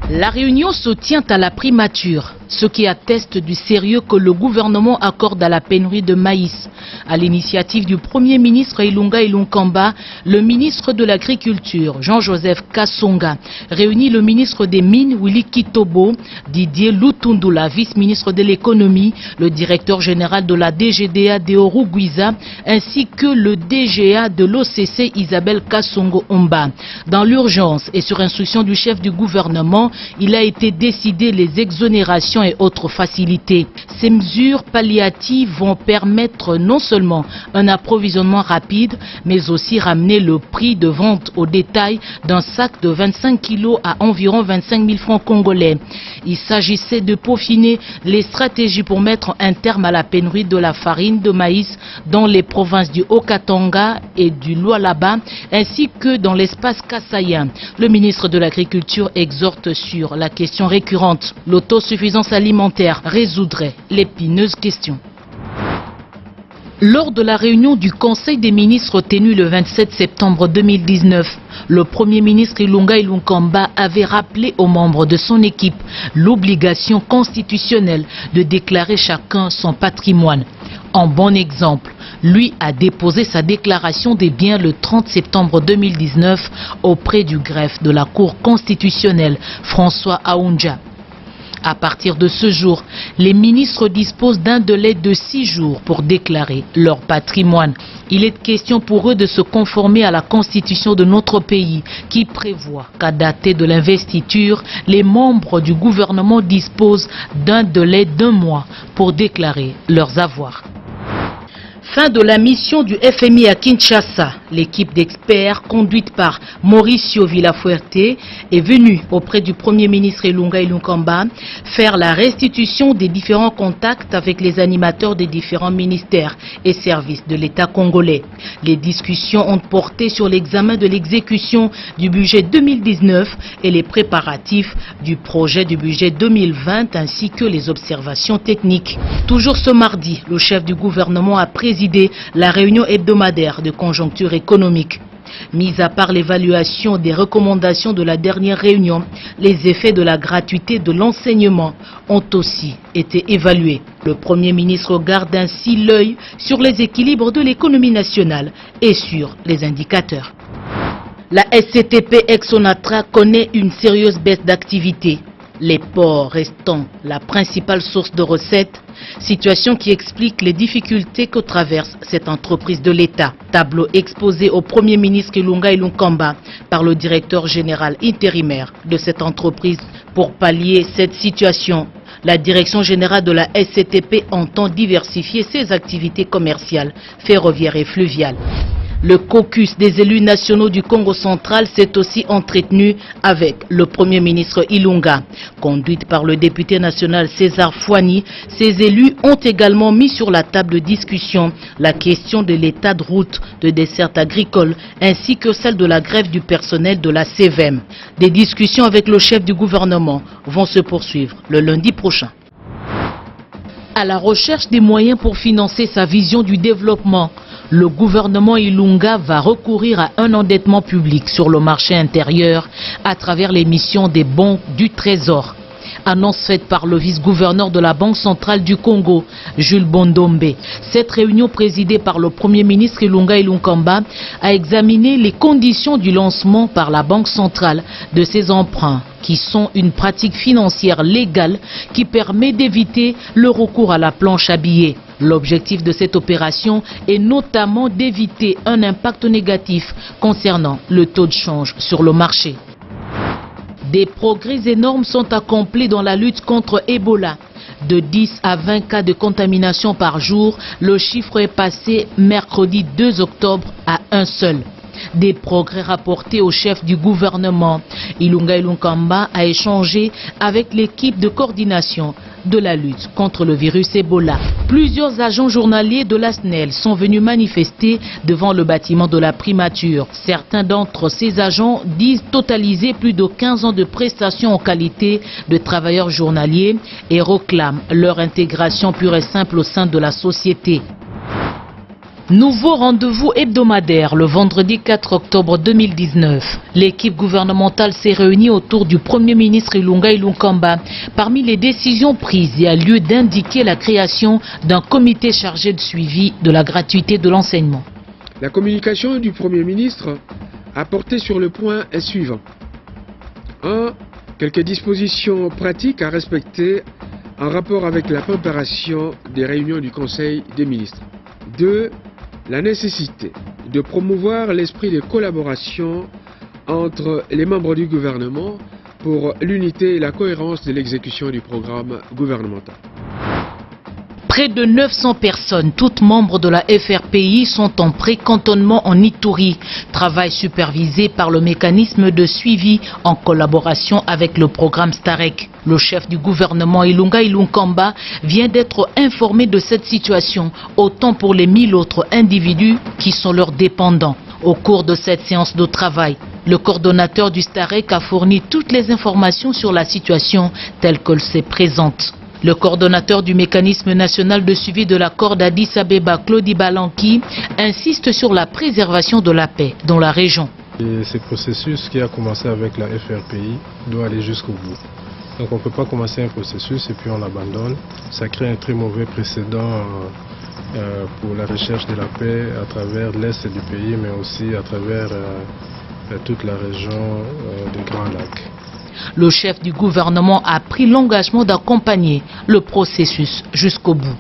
La réunion se tient à la primature, ce qui atteste du sérieux que le gouvernement accorde à la pénurie de maïs. À l'initiative du Premier ministre Ilunga Ilunkamba, le ministre de l'Agriculture, Jean-Joseph Kasonga, réunit le ministre des Mines, Willy Kitobo, Didier Lutundula, vice-ministre de l'économie, le directeur général de la DGDA Deoru Guiza, ainsi que le DGA de l'OCC Isabelle Kasongo Omba. Dans l'urgence et sur instruction du chef du gouvernement, il a été décidé les exonérations et autres facilités. Ces mesures palliatives vont permettre non seulement un approvisionnement rapide, mais aussi ramener le prix de vente au détail d'un sac de 25 kilos à environ 25 000 francs congolais. Il s'agissait de peaufiner les stratégies pour mettre un terme à la pénurie de la farine de maïs dans les provinces du Haut-Katanga et du Lualaba, ainsi que dans l'espace kassaïen. Le ministre de l'Agriculture exhorte sur la question récurrente. L'autosuffisance alimentaire résoudrait l'épineuse question. Lors de la réunion du Conseil des ministres tenue le 27 septembre 2019, le Premier ministre Ilunga Ilunkamba avait rappelé aux membres de son équipe l'obligation constitutionnelle de déclarer chacun son patrimoine. En bon exemple, lui a déposé sa déclaration des biens le 30 septembre 2019 auprès du greffe de la Cour constitutionnelle, François Aoundja. À partir de ce jour, les ministres disposent d'un délai de 6 jours pour déclarer leur patrimoine. Il est question pour eux de se conformer à la constitution de notre pays qui prévoit qu'à dater de l'investiture, les membres du gouvernement disposent d'un délai d'1 mois pour déclarer leurs avoirs. Fin de la mission du FMI à Kinshasa. L'équipe d'experts conduite par Mauricio Villafuerte est venue auprès du Premier ministre Ilunga Ilunkamba faire la restitution des différents contacts avec les animateurs des différents ministères et services de l'État congolais. Les discussions ont porté sur l'examen de l'exécution du budget 2019 et les préparatifs du projet du budget 2020 ainsi que les observations techniques. Toujours ce mardi, le chef du gouvernement a présidé la réunion hebdomadaire de conjoncture économique. Mis à part l'évaluation des recommandations de la dernière réunion, les effets de la gratuité de l'enseignement ont aussi été évalués. Le Premier ministre garde ainsi l'œil sur les équilibres de l'économie nationale et sur les indicateurs. La SCTP ex-Onatra connaît une sérieuse baisse d'activité, les ports restant la principale source de recettes, situation qui explique les difficultés que traverse cette entreprise de l'État. Tableau exposé au Premier ministre Ilunga Ilunkamba par le directeur général intérimaire de cette entreprise. Pour pallier cette situation, la direction générale de la SCTP entend diversifier ses activités commerciales, ferroviaires et fluviales. Le caucus des élus nationaux du Congo central s'est aussi entretenu avec le Premier ministre Ilunga. Conduite par le député national César Fouani, ces élus ont également mis sur la table de discussion la question de l'état de route de dessertes agricoles ainsi que celle de la grève du personnel de la CVM. Des discussions avec le chef du gouvernement vont se poursuivre le lundi prochain. À la recherche des moyens pour financer sa vision du développement, le gouvernement Ilunga va recourir à un endettement public sur le marché intérieur à travers l'émission des bons du Trésor. Annonce faite par le vice-gouverneur de la Banque centrale du Congo, Jules Bondombe. Cette réunion présidée par le Premier ministre Ilunga Ilunkamba a examiné les conditions du lancement par la Banque centrale de ces emprunts, qui sont une pratique financière légale qui permet d'éviter le recours à la planche à billets. L'objectif de cette opération est notamment d'éviter un impact négatif concernant le taux de change sur le marché. Des progrès énormes sont accomplis dans la lutte contre Ebola. De 10 à 20 cas de contamination par jour, le chiffre est passé mercredi 2 octobre à un seul. Des progrès rapportés au chef du gouvernement. Ilunga Ilunkamba a échangé avec l'équipe de coordination de la lutte contre le virus Ebola. Plusieurs agents journaliers de la SNEL sont venus manifester devant le bâtiment de la primature. Certains d'entre ces agents disent totaliser plus de 15 ans de prestations en qualité de travailleurs journaliers et réclament leur intégration pure et simple au sein de la société. Nouveau rendez-vous hebdomadaire le vendredi 4 octobre 2019. L'équipe gouvernementale s'est réunie autour du Premier ministre Ilunga Ilunkamba. Parmi les décisions prises, il y a lieu d'indiquer la création d'un comité chargé de suivi de la gratuité de l'enseignement. La communication du Premier ministre a porté sur le point suivant. 1. Quelques dispositions pratiques à respecter en rapport avec la préparation des réunions du Conseil des ministres. 2. La nécessité de promouvoir l'esprit de collaboration entre les membres du gouvernement pour l'unité et la cohérence de l'exécution du programme gouvernemental. Près de 900 personnes, toutes membres de la FRPI, sont en pré-cantonnement en Ituri. Travail supervisé par le mécanisme de suivi en collaboration avec le programme Starek. Le chef du gouvernement Ilunga Ilunkamba vient d'être informé de cette situation, autant pour les 1000 autres individus qui sont leurs dépendants. Au cours de cette séance de travail, le coordonnateur du Starek a fourni toutes les informations sur la situation telle qu'elle se présente. Le coordonnateur du mécanisme national de suivi de l'accord d'Addis Abeba, Claudie Balanki, insiste sur la préservation de la paix dans la région. Et ce processus qui a commencé avec la FRPI doit aller jusqu'au bout. Donc on ne peut pas commencer un processus et puis on l'abandonne. Ça crée un très mauvais précédent pour la recherche de la paix à travers l'est du pays, mais aussi à travers toute la région des Grands Lacs. Le chef du gouvernement a pris l'engagement d'accompagner le processus jusqu'au bout.